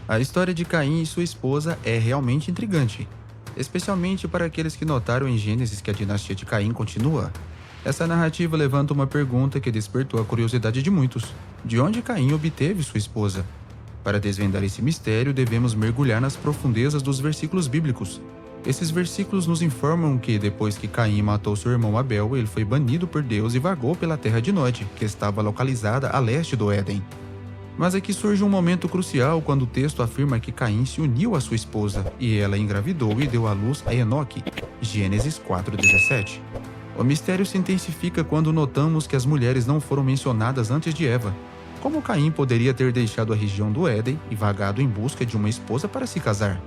A história de Caim e sua esposa é realmente intrigante, especialmente para aqueles que notaram em Gênesis que a dinastia de Caim continua. Essa narrativa levanta uma pergunta que despertou a curiosidade de muitos: de onde Caim obteve sua esposa? Para desvendar esse mistério, devemos mergulhar nas profundezas dos versículos bíblicos. Esses versículos nos informam que, depois que Caim matou seu irmão Abel, ele foi banido por Deus e vagou pela terra de Nod, que estava localizada a leste do Éden. Mas aqui surge um momento crucial quando o texto afirma que Caim se uniu à sua esposa, e ela engravidou e deu à luz a Enoque. Gênesis 4:17. O mistério se intensifica quando notamos que as mulheres não foram mencionadas antes de Eva. Como Caim poderia ter deixado a região do Éden e vagado em busca de uma esposa para se casar?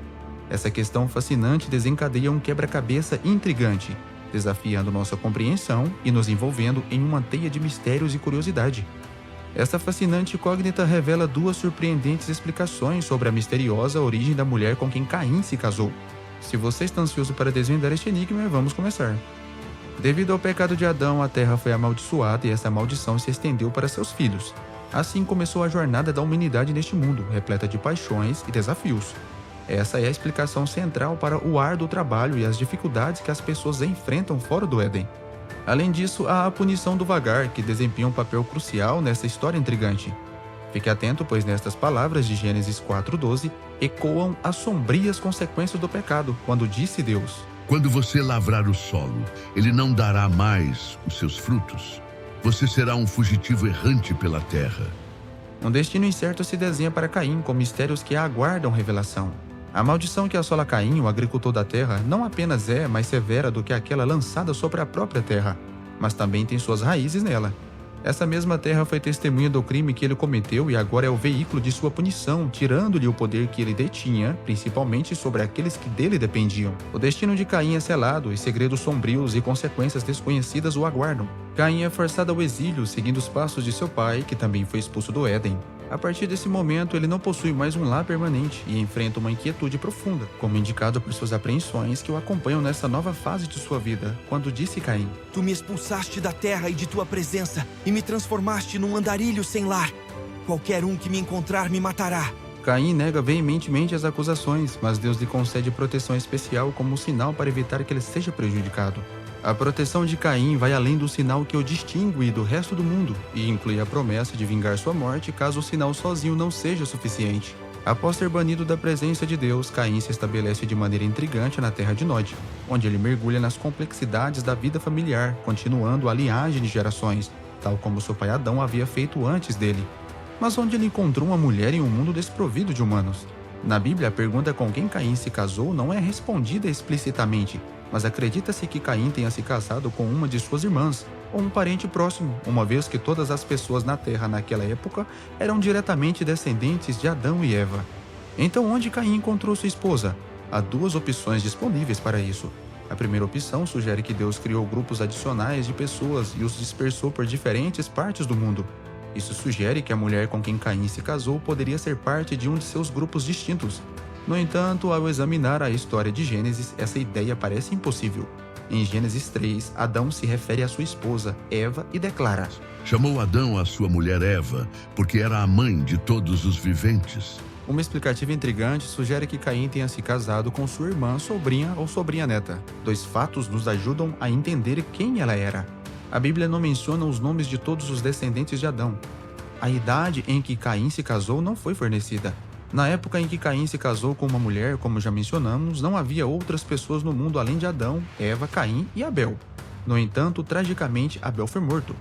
Essa questão fascinante desencadeia um quebra-cabeça intrigante, desafiando nossa compreensão e nos envolvendo em uma teia de mistérios e curiosidade. Esta fascinante incógnita revela duas surpreendentes explicações sobre a misteriosa origem da mulher com quem Caim se casou. Se você está ansioso para desvendar este enigma, vamos começar. Devido ao pecado de Adão, a terra foi amaldiçoada e essa maldição se estendeu para seus filhos. Assim começou a jornada da humanidade neste mundo, repleta de paixões e desafios. Essa é a explicação central para o árduo trabalho e as dificuldades que as pessoas enfrentam fora do Éden. Além disso, há a punição do vagar, que desempenha um papel crucial nessa história intrigante. Fique atento, pois nestas palavras de Gênesis 4:12 ecoam as sombrias consequências do pecado, quando disse Deus: Quando você lavrar o solo, ele não dará mais os seus frutos. Você será um fugitivo errante pela terra. Um destino incerto se desenha para Caim, com mistérios que aguardam revelação. A maldição que assola Caim, o agricultor da terra, não apenas é mais severa do que aquela lançada sobre a própria terra, mas também tem suas raízes nela. Essa mesma terra foi testemunha do crime que ele cometeu e agora é o veículo de sua punição, tirando-lhe o poder que ele detinha, principalmente sobre aqueles que dele dependiam. O destino de Caim é selado e segredos sombrios e consequências desconhecidas o aguardam. Caim é forçado ao exílio, seguindo os passos de seu pai, que também foi expulso do Éden. A partir desse momento, ele não possui mais um lar permanente e enfrenta uma inquietude profunda, como indicado por suas apreensões que o acompanham nessa nova fase de sua vida, quando disse Caim: Tu me expulsaste da terra e de tua presença, e me transformaste num andarilho sem lar. Qualquer um que me encontrar me matará. Caim nega veementemente as acusações, mas Deus lhe concede proteção especial como um sinal para evitar que ele seja prejudicado. A proteção de Caim vai além do sinal que o distingue do resto do mundo e inclui a promessa de vingar sua morte caso o sinal sozinho não seja suficiente. Após ser banido da presença de Deus, Caim se estabelece de maneira intrigante na terra de Nod, onde ele mergulha nas complexidades da vida familiar, continuando a linhagem de gerações, tal como seu pai Adão havia feito antes dele. Mas onde ele encontrou uma mulher em um mundo desprovido de humanos? Na Bíblia, a pergunta com quem Caim se casou não é respondida explicitamente, mas acredita-se que Caim tenha se casado com uma de suas irmãs, ou um parente próximo, uma vez que todas as pessoas na Terra naquela época eram diretamente descendentes de Adão e Eva. Então, onde Caim encontrou sua esposa? Há duas opções disponíveis para isso. A primeira opção sugere que Deus criou grupos adicionais de pessoas e os dispersou por diferentes partes do mundo. Isso sugere que a mulher com quem Caim se casou poderia ser parte de um de seus grupos distintos. No entanto, ao examinar a história de Gênesis, essa ideia parece impossível. Em Gênesis 3, Adão se refere à sua esposa, Eva, e declara: Chamou Adão a sua mulher Eva, porque era a mãe de todos os viventes. Uma explicativa intrigante sugere que Caim tenha se casado com sua irmã, sobrinha ou sobrinha-neta. Dois fatos nos ajudam a entender quem ela era. A Bíblia não menciona os nomes de todos os descendentes de Adão. A idade em que Caim se casou não foi fornecida. Na época em que Caim se casou com uma mulher, como já mencionamos, não havia outras pessoas no mundo além de Adão, Eva, Caim e Abel. No entanto, tragicamente, Abel foi morto.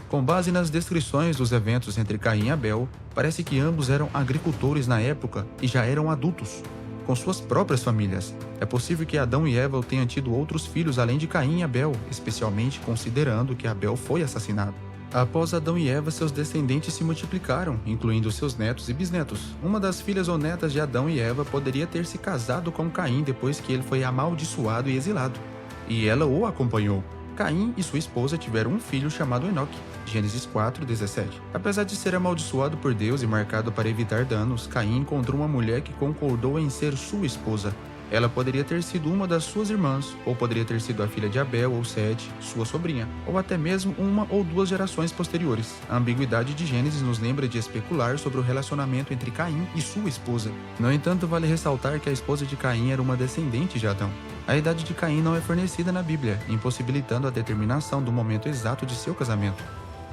Com base nas descrições dos eventos entre Caim e Abel, parece que ambos eram agricultores na época e já eram adultos, com suas próprias famílias. É possível que Adão e Eva tenham tido outros filhos além de Caim e Abel, especialmente considerando que Abel foi assassinado. Após Adão e Eva, seus descendentes se multiplicaram, incluindo seus netos e bisnetos. Uma das filhas ou netas de Adão e Eva poderia ter se casado com Caim depois que ele foi amaldiçoado e exilado, e ela o acompanhou. Caim e sua esposa tiveram um filho chamado Enoque, Gênesis 4:17. Apesar de ser amaldiçoado por Deus e marcado para evitar danos, Caim encontrou uma mulher que concordou em ser sua esposa. Ela poderia ter sido uma das suas irmãs, ou poderia ter sido a filha de Abel ou Sete, sua sobrinha, ou até mesmo uma ou duas gerações posteriores. A ambiguidade de Gênesis nos lembra de especular sobre o relacionamento entre Caim e sua esposa. No entanto, vale ressaltar que a esposa de Caim era uma descendente de Adão. A idade de Caim não é fornecida na Bíblia, impossibilitando a determinação do momento exato de seu casamento.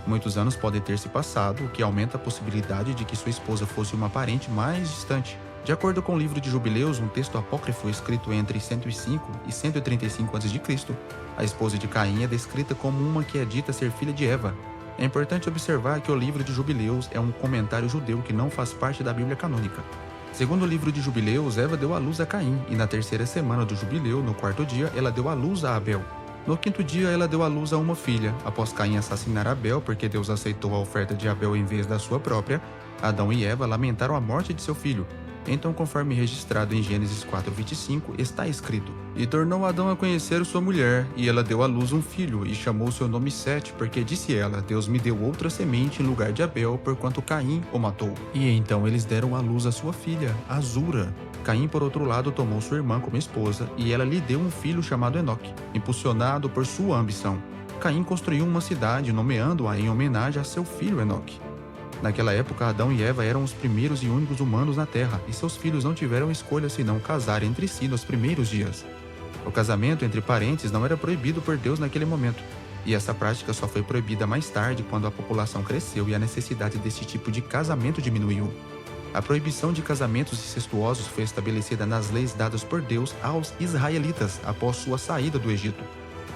Muitos anos podem ter se passado, o que aumenta a possibilidade de que sua esposa fosse uma parente mais distante. De acordo com o livro de Jubileus, um texto apócrifo escrito entre 105 e 135 a.C., a esposa de Caim é descrita como uma que é dita ser filha de Eva. É importante observar que o livro de Jubileus é um comentário judeu que não faz parte da Bíblia canônica. Segundo o livro de Jubileus, Eva deu à luz a Caim, e na terceira semana do jubileu, no quarto dia, ela deu à luz a Abel. No quinto dia, ela deu à luz a uma filha. Após Caim assassinar Abel, porque Deus aceitou a oferta de Abel em vez da sua própria, Adão e Eva lamentaram a morte de seu filho. Então, conforme registrado em Gênesis 4:25, está escrito: E tornou Adão a conhecer sua mulher, e ela deu à luz um filho, e chamou seu nome Sete, porque disse ela: Deus me deu outra semente em lugar de Abel, porquanto Caim o matou. E então eles deram à luz a sua filha, Azura. Caim, por outro lado, tomou sua irmã como esposa, e ela lhe deu um filho chamado Enoque, impulsionado por sua ambição. Caim construiu uma cidade, nomeando-a em homenagem a seu filho Enoque. Naquela época, Adão e Eva eram os primeiros e únicos humanos na Terra, e seus filhos não tiveram escolha senão casar entre si nos primeiros dias. O casamento entre parentes não era proibido por Deus naquele momento, e essa prática só foi proibida mais tarde quando a população cresceu e a necessidade desse tipo de casamento diminuiu. A proibição de casamentos incestuosos foi estabelecida nas leis dadas por Deus aos israelitas após sua saída do Egito.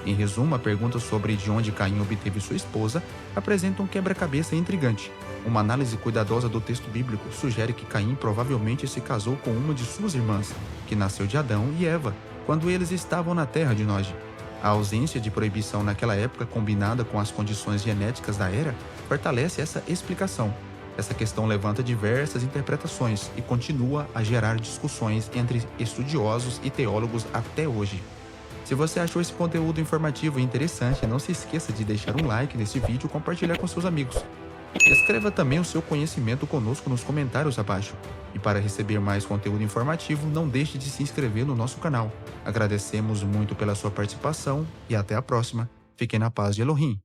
Em resumo, a pergunta sobre de onde Caim obteve sua esposa apresenta um quebra-cabeça intrigante. Uma análise cuidadosa do texto bíblico sugere que Caim provavelmente se casou com uma de suas irmãs, que nasceu de Adão e Eva, quando eles estavam na terra de Nod. A ausência de proibição naquela época, combinada com as condições genéticas da era, fortalece essa explicação. Essa questão levanta diversas interpretações e continua a gerar discussões entre estudiosos e teólogos até hoje. Se você achou esse conteúdo informativo e interessante, não se esqueça de deixar um like nesse vídeo e compartilhar com seus amigos. Escreva também o seu conhecimento conosco nos comentários abaixo. E para receber mais conteúdo informativo, não deixe de se inscrever no nosso canal. Agradecemos muito pela sua participação e até a próxima. Fiquem na paz de Elohim.